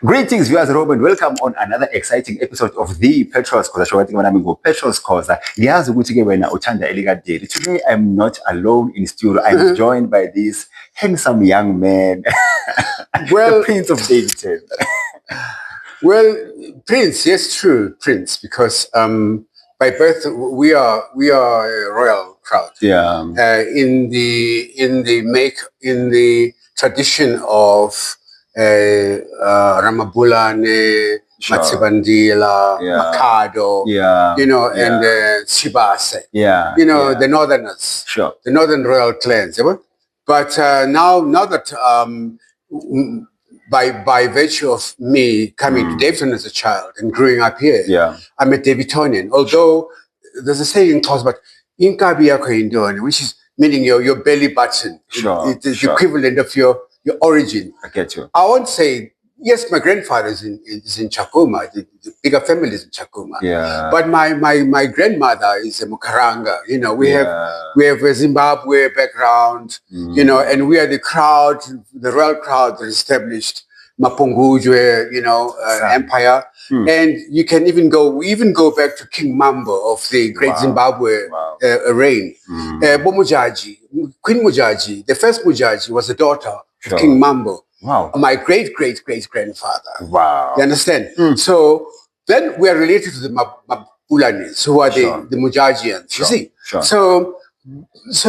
Greetings, viewers, Robin. Welcome on another exciting episode of the Petrol's Cause. Petrol's Cause. Today, I'm not alone in studio. I'm joined by this handsome young man, the Prince of Daveyton. Well, Prince, yes, true, Prince, because by birth we are a royal crowd. Yeah. In the tradition of Ramabulane, Sure. Matsibandila, Yeah. Makado, Yeah. and Chibase. Yeah. The northerners, Sure. the northern royal clans. But now that by virtue of me coming to Daveyton as a child and growing up here, I'm a Daveytonian. Although there's a saying in Xhosa, but inkabi yakho yintoni, which is meaning your belly button. Sure. It is the equivalent of your origin. I get you. I won't say, yes, my grandfather is in Chakuma, the bigger family is in Chakuma. Yeah. But my grandmother is a Mukaranga. We have a Zimbabwe background, and we are the crowd, the royal crowd that established Mapungujwe, empire. And you can even go back to King Mambo of the Great Zimbabwe reign. Bomujaji, Queen Mujaji, the first Mujaji was the daughter of King Mambo. Wow. My great-great-great-grandfather. Wow. You understand? So then we are related to the Mapulanis, who are the Mujajians. You see? Sure. So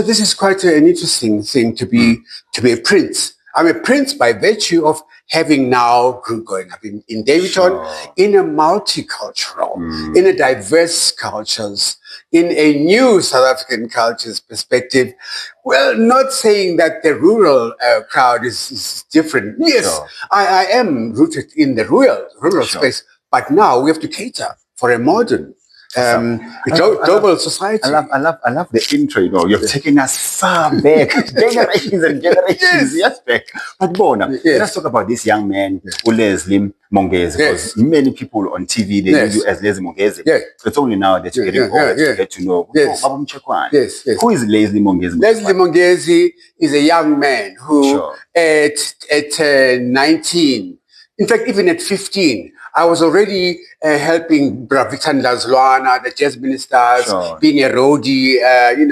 this is quite an interesting thing to be a prince. I'm a prince by virtue of having now growing up in Daveyton, in a multicultural, in a diverse cultures, in a new South African culture's perspective. Well, not saying that the rural crowd is different. Yes, I am rooted in the rural space, but now we have to cater for a modern global society. I love the intro. You're taking us far back, generations and generations. Yes, back. But Bona, let's talk about this young man, Lesley Mongezi. Because many people on TV they know you as Lesley Mongezi. It's only now that you're getting older to get to know. Mutshekwana. Who is Lesley Mongezi? Lesley Mongezi is a young man who, at 19, in fact, even at 15. I was already helping Daveyton Lazwana, the jazz ministers, being a roadie, and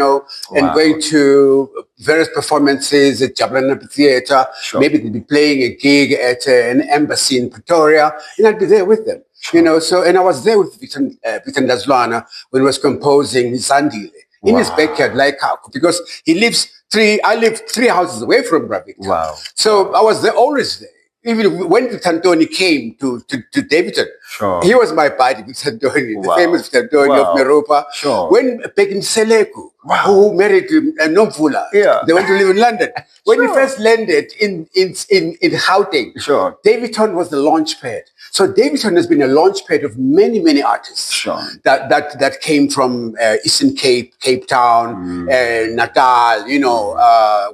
going to various performances at Jablana Theatre. Maybe they'd be playing a gig at an embassy in Pretoria, and I'd be there with them. And I was there with Daveyton Lazwana when he was composing Zandile in his backyard, like because I live 3 houses away from Daveyton. Wow. So I was there, always there. Even when Tantoni came to Daveyton, he was my buddy, Tantoni, the famous Tantoni of Meropa. When Pekin Seleku, who married Nomvula, they went to live in London. When he first landed in Gauteng, Daveyton was the launch pad. So Daveyton has been a launch pad of many, many artists that came from Eastern Cape, Cape Town, Natal,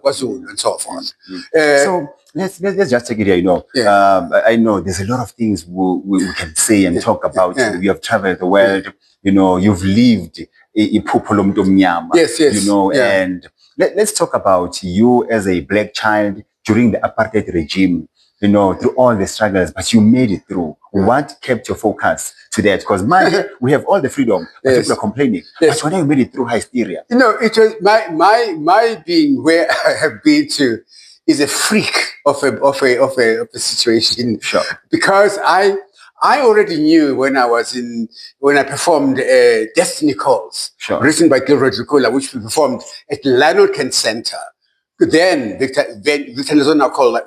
KwaZulu, and so forth. So let's just take it here. I know there's a lot of things we can say and talk about. You have traveled the world. You've lived and let's talk about you as a black child during the apartheid regime. Through all the struggles, but you made it through. What kept your focus to that? Because we have all the freedom, but people are complaining. But when you made it through hysteria, it was my being where I have been to is a freak of a situation. Because I already knew when I performed Destiny Calls, written by Gilroy Dracula, which we performed at Lionel Kent Center. Then Daveyton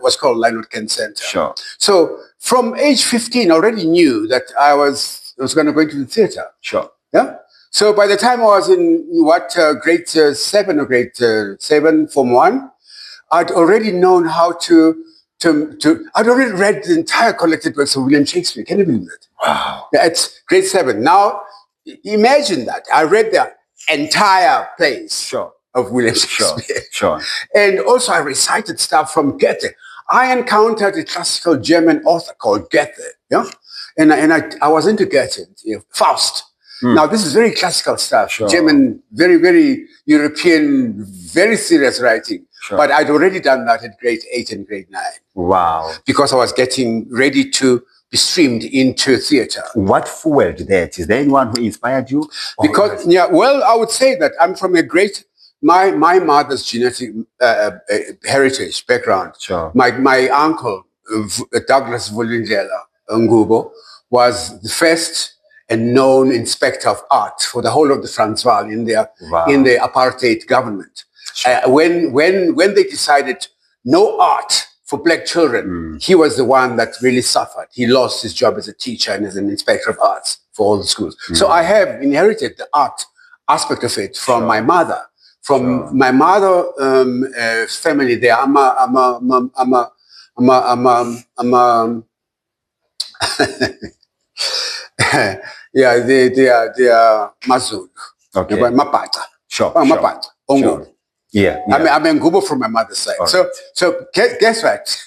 was called Lionel Kent Center. So from age 15, I already knew that I was going to go into the theater. So by the time I was in grade 7 or grade 7, Form 1, I'd already known how I'd already read the entire collected works of William Shakespeare. Can you believe that? Wow. At grade 7. Now, imagine that. I read the entire plays of William Shakespeare. And also I recited stuff from Goethe. I encountered a classical German author called Goethe. And I was into Goethe, Faust. Now, this is very classical stuff. German, very, very European, very serious writing. Sure. But I'd already done that at grade 8 and grade 9. Wow. Because I was getting ready to be streamed into theatre. What fueled that? Is there anyone who inspired you? Because, I would say that I'm from a great, my mother's genetic heritage background. Sure. My uncle, Douglas Vulindlela Ngubo, was the first and known inspector of art for the whole of the Transvaal in the apartheid government. Sure. When they decided no art for black children, he was the one that really suffered. He lost his job as a teacher and as an inspector of arts for all the schools. So I have inherited the art aspect of it from my mother. From my mother family, they are they are Mazulu. Okay. Mapata. Sure. Mapata. Sure. Yeah. I'm a Ngubo from my mother's side. Right. So guess what?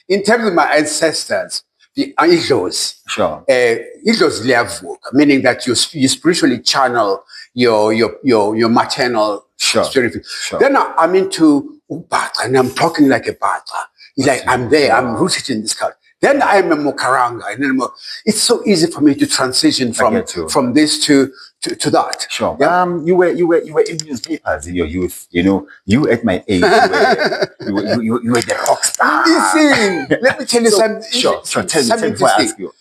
In terms of my ancestors, the Idlos, Idlos liyavuka, meaning that you spiritually channel your maternal spirit. Sure. Then I'm into Ubata, and I'm talking like a Bata. It's like I'm there, I'm rooted in this culture. Then I'm a Mokaranga, and then it's so easy for me to transition from this to that. Sure. Yeah? You were in newspapers in your youth. You know, you at my age, you were the rock star. Listen, let me tell you something. Sure. Tell me before I ask you.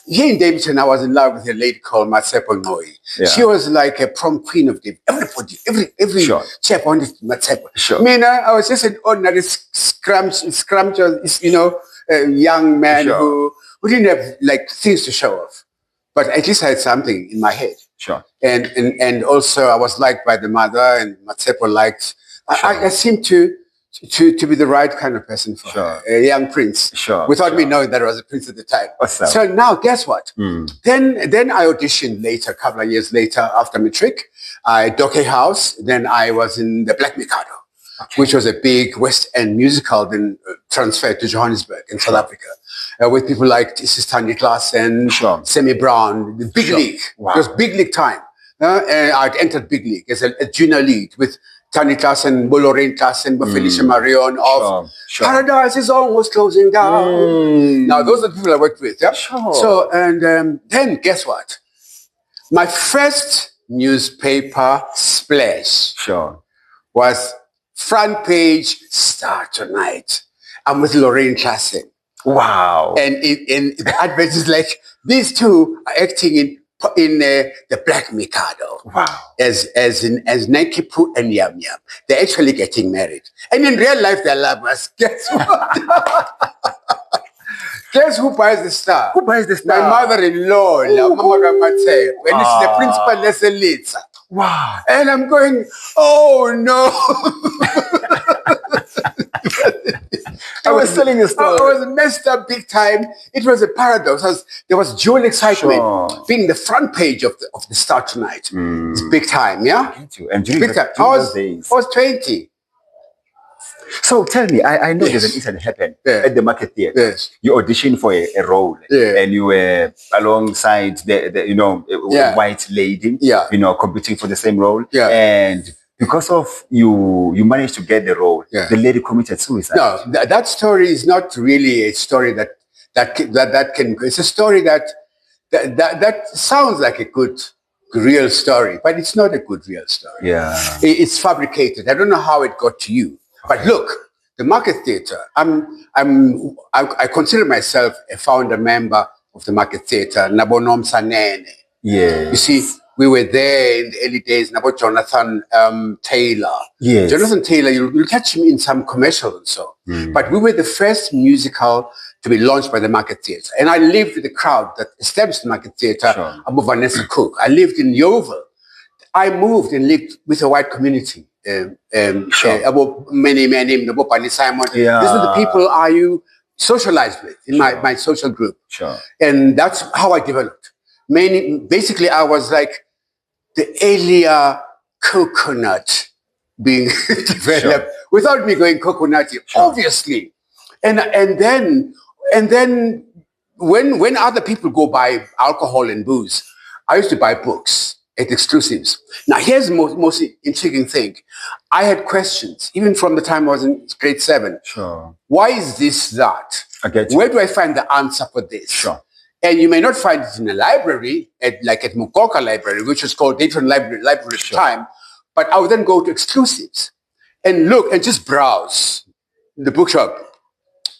Here in Daveyton, I was in love with a lady called Mutshekwana. Yeah. She was like a prom queen of Daveyton. Everybody, every chap wanted Mutshekwana. Sure. I mean, I was just an ordinary scrumptious, young man who didn't have like things to show off, but at least I had something in my head. Sure. And also I was liked by the mother, and Mutshekwana liked. I seemed to be the right kind of person for her, a young prince. Without me knowing that I was a prince at the time. Awesome. So now, guess what? Then I auditioned later, a couple of years later after Matric. I Doke House. Then I was in the Black Mikado. Which was a big West End musical, then transferred to Johannesburg in South Africa, with people like Tani Klassen, Semi Brown, the big league. Wow. It was big league time. And I'd entered big league as a junior lead with Tani Klassen, Lorraine Klassen, Felicia Marion of Paradise is almost closing down. Now, those are the people I worked with. Yeah? So, and then guess what? My first newspaper splash was front page, Star Tonight. I'm with Lorraine Klassen. Wow. And the advert is like, these two are acting in the Black Mikado. Wow. As Naikipu and Yam Yam. They're actually getting married. And in real life, they're lovers. Guess what? Guess who buys the star? Who buys the star? My mother-in-law, Mama Gamatse. And it's the principal, Lesley. Wow. And I'm going, oh no. I was telling you a story. I was messed up big time. It was a paradox. There was dual excitement being the front page of the Star Tonight. It's big time, yeah? And during those days. I was 20. So tell me, I know there's an incident happened at the Market Theatre. Yes. You auditioned for a role, and you were alongside a white lady, competing for the same role, and because of you managed to get the role, the lady committed suicide. No, that story is not really a story that can. It's a story that sounds like a good real story, but it's not a good real story. Yeah, it's fabricated. I don't know how it got to you. But look, the Market Theatre, I consider myself a founder member of the Market Theatre, Nabonom Sanene. Yeah. You see, we were there in the early days, Nabo Jonathan Taylor. Yes. Jonathan Taylor, you'll catch him in some commercials and so. But we were the first musical to be launched by the Market Theatre. And I lived with the crowd that established the Market Theatre, Abu Vanessa Cook. I lived in Yeovil. I moved and lived with a white community. About many men named Pani Simon. These are the people you socialized with in my social group. And that's how I developed. Basically, I was like the earlier coconut being developed without me going coconutty, obviously. And then when other people go buy alcohol and booze, I used to buy books. at exclusives. Now, here's the most intriguing thing. I had questions, even from the time I was in grade 7. Sure. Why is this that? I get you. Where do I find the answer for this? Sure. And you may not find it in a library, like at Mukoka Library, which was called Daveyton Library at the time. But I would then go to exclusives and look and just browse the bookshop.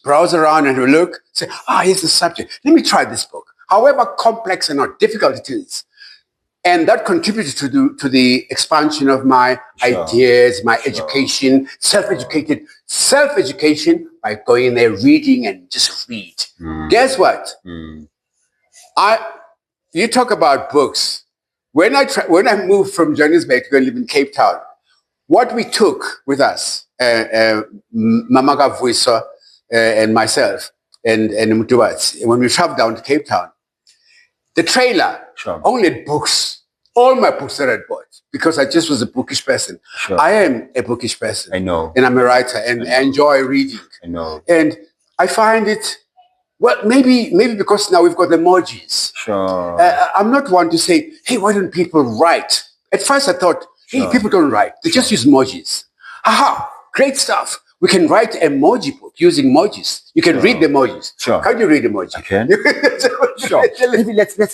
Browse around and look, say, here's the subject. Let me try this book. However complex and or difficult it is. And that contributed to the expansion of my ideas, my education, self-education by going there, reading and just read. Guess what? You talk about books. When I moved from Johannesburg to go live in Cape Town, what we took with us, Mama Gavuisa and myself and Mutshekwana, when we traveled down to Cape Town, the trailer only had books. All my books that I bought, because I just was a bookish person. Sure. I am a bookish person. I know. And I'm a writer and I enjoy reading. I know. And I find it, well, maybe because now we've got emojis. Sure. I'm not one to say, hey, why don't people write? At first I thought, hey, people don't write. They just use emojis. Aha, great stuff. We can write emoji book using emojis. You can read the emojis. Sure. How do you read emoji? I can. Sure. Maybe let's get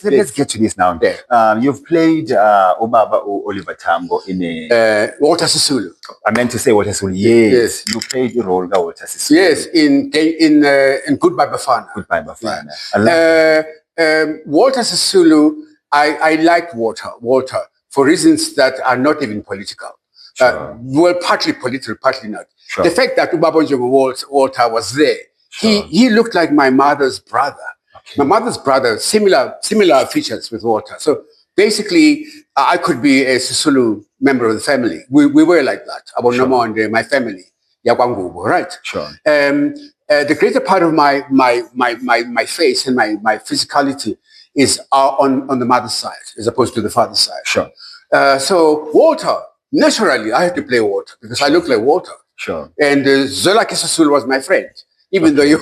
to this now. Yeah. You've played Obaba Oliver Tambo in a Walter Sisulu. I meant to say Walter Sisulu. Yes. You played the role of Walter Sisulu. Yes, in Goodbye Bafana. Goodbye Bafana. Yeah. Walter Sisulu, I like Walter for reasons that are not even political. Sure. Well, partly political, partly not. Sure. The fact that Ubabonjongo Walter was there, he looked like my mother's brother. Okay. My mother's brother, similar features with Walter. So basically, I could be a Sisulu member of the family. We were like that. Abonamo and my family, Yakwangubo, right? Sure. The greater part of my face and my physicality is on the mother's side as opposed to the father's side. Sure. So Walter, naturally, I had to play Walter because I look like Walter. Sure. And Zola Sisulu was my friend, even though I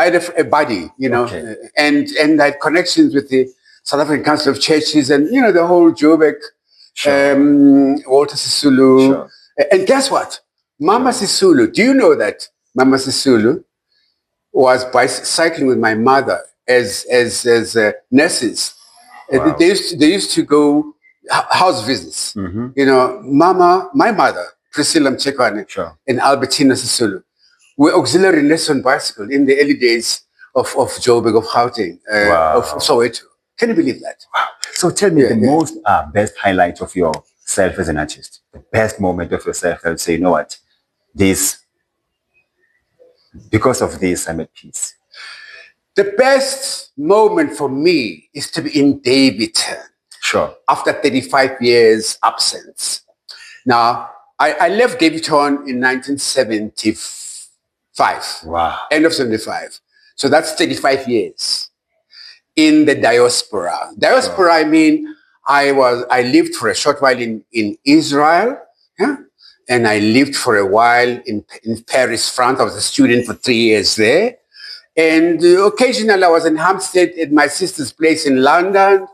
had a buddy, and I had connections with the South African Council of Churches and, the whole Joburg, Walter Sisulu. Sure. And guess what? Mama Sisulu, do you know that Mama Sisulu was cycling with my mother as nurses? Wow. They used to go house visits. Mm-hmm. My mother, Priscilla Mutshekwana, and Albertina Sisulu were auxiliary nurses on bicycle in the early days of Joburg, of Gauteng, of Soweto. Can you believe that? Wow. So tell me the most best highlight of yourself as an artist, the best moment of yourself. I would say, you know what, because of this, I'm at peace. The best moment for me is to be in Daveyton. Sure. After 35 years absence. Now, I left Daveyton in 1975. Wow. End of 75. So that's 35 years in the diaspora. Diaspora, I mean, I lived for a short while in Israel, and I lived for a while in Paris, France. I was a student for 3 years there. And occasionally I was in Hampstead at my sister's place in London,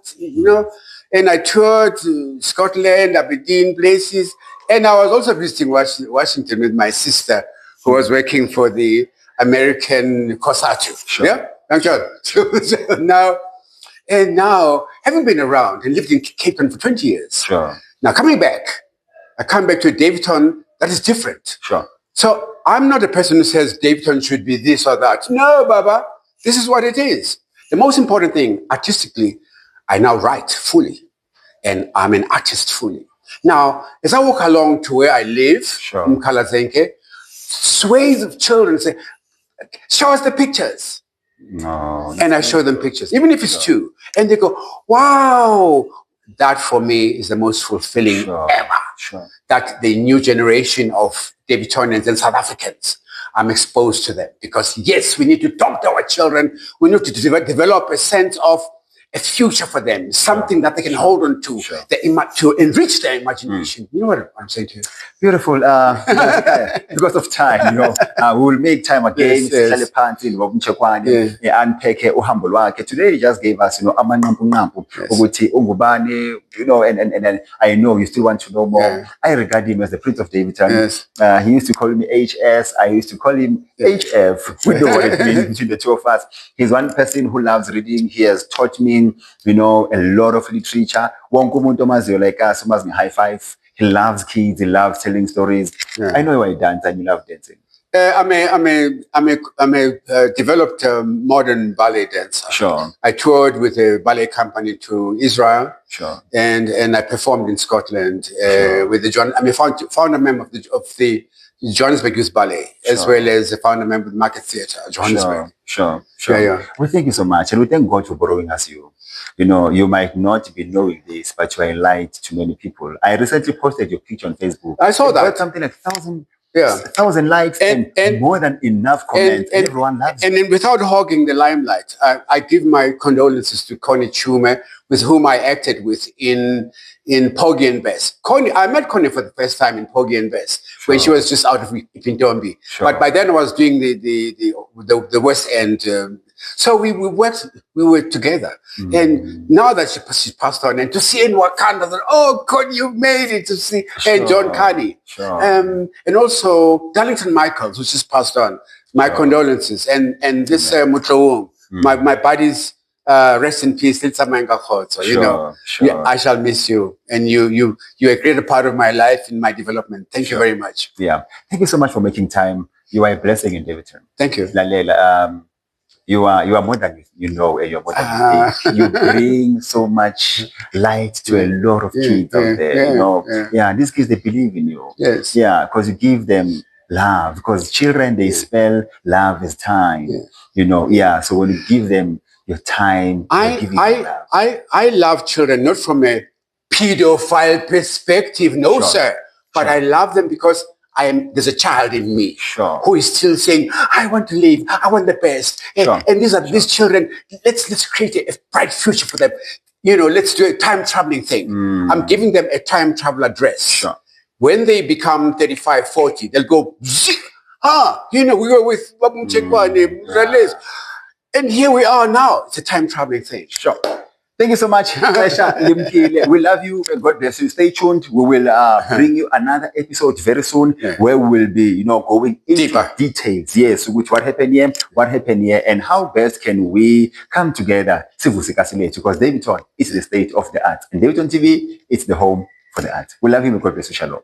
and I toured Scotland, Aberdeen, places. And I was also visiting Washington with my sister, who was working for the American COSATU. Sure. Yeah? So now, having been around and lived in Cape Town for 20 years. Sure. Now coming back, I come back to Daveyton, that is different. Sure. So I'm not a person who says Daveyton should be this or that. No, Baba, this is what it is. The most important thing, artistically, I now write fully, and I'm an artist fully. Now, as I walk along to where I live, in Kalazenke, swathes of children say, show us the pictures. No. And I show them pictures, even if it's two. And they go, wow. That for me is the most fulfilling ever. Sure. That the new generation of Daveytonians and South Africans, I'm exposed to them. Because yes, we need to talk to our children. We need to develop a sense of a future for them, something that they can hold on to, to enrich their imagination. You know what I'm saying to you? Beautiful. Because of time, we will make time again. Unpack uhambo lwakhe. Today, he just gave us, amanqampu ukuthi ungubani, and I know you still want to know more. I regard him as the Prince of Daveyton. He used to call me HS. I used to call him HF. We know what it means between the two of us. He's one person who loves reading. He has taught me, a lot of literature. Wonke umuntu omaziyo like us, must be high five. He loves kids. He loves telling stories. I know you are a dancer and you love dancing. I'm a developed modern ballet dancer. Sure. I toured with a ballet company to Israel. Sure. And I performed in Scotland with the John. I'm a founder member of the Johannesburg Youth Ballet, as well as a founder member of the Market Theatre, Johannesburg. Sure. Yeah. Well, thank you so much, and we thank God for borrowing us you. You might not be knowing this, but you are a light to many people. I recently posted your picture on Facebook. I saw that. Got something like 1,000 likes and more than enough comments. And everyone loves it. And then without hogging the limelight, I give my condolences to Connie Chume, with whom I acted with in Porgy and Bess. I met Connie for the first time in Porgy and Bess when she was just out of Ipintombi. But by then I was doing the West End. So we were together. And now that she passed on, and to see in Wakanda, oh, Connie, you made it, to see John Carney. And also Darlington Michaels, who just passed on. My condolences. And this Mutshekwana, my buddies, rest in peace, I shall miss you. And you're a greater part of my life in my development. Thank you very much. Yeah. Thank you so much for making time. You are a blessing in Daveyton. Thank you. Lalela, you are more than and you're more than you bring so much light to a lot of kids out there. These kids, they believe in you. Yes. Yeah, because you give them love. Because children, they spell love as time. So when you give them your time, I love children not from a pedophile perspective, sir. But I love them because there's a child in me who is still saying, I want to live, I want the best. And these children, let's create a bright future for them. Let's do a time traveling thing. I'm giving them a time travel address. When they become 35, 40, they'll go, we were with Mutshekwana, and here we are now. It's a time traveling thing. Thank you so much. We love you. God bless you. Stay tuned. We will bring you another episode very soon where we will be, going into deeper details. Yes, which what happened here, and how best can we come together. Because Daveyton is the state of the art. And Daveytontv, it's the home for the art. We love you. God bless you. Shalom.